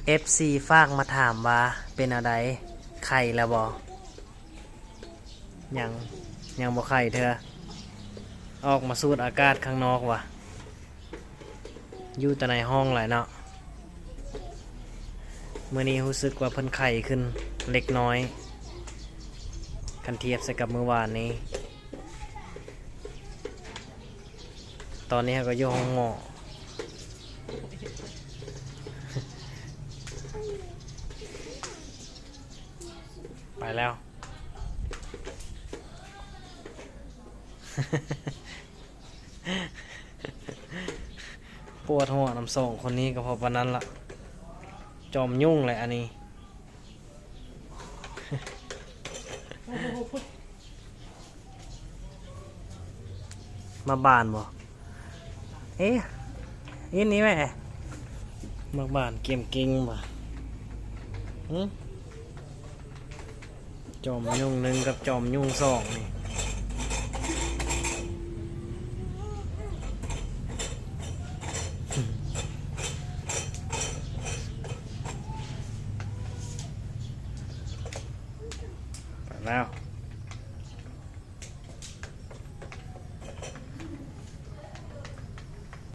FC ฝากมาถามว่าเป็นอะไรไข่แล้วบ่ยังยังบ่ไข่เธอออกมาสูดอากาศข้างนอกว่ะอยู่แต่ในห้องแหละเนาะเมื่อนี้รู้สึกว่าเพิ่นไข่ขึ้นเล็กน้อยคันเทียบใส่กับเมื่อวานนี้ตอนนี้ก็อยู่ห้องหมอไปแล้ว ปวดหัวน้ำสองคนนี้ก็พอปานนั้นละจอมยุ่งเลยอันนี้ มาบานบ่เอ๊ะอินนี้แม่มาบานเกมกิ้งบ่หึจอมยุ่งหนึ่งกับจอมยุ่งสองนี่ไปแล้ว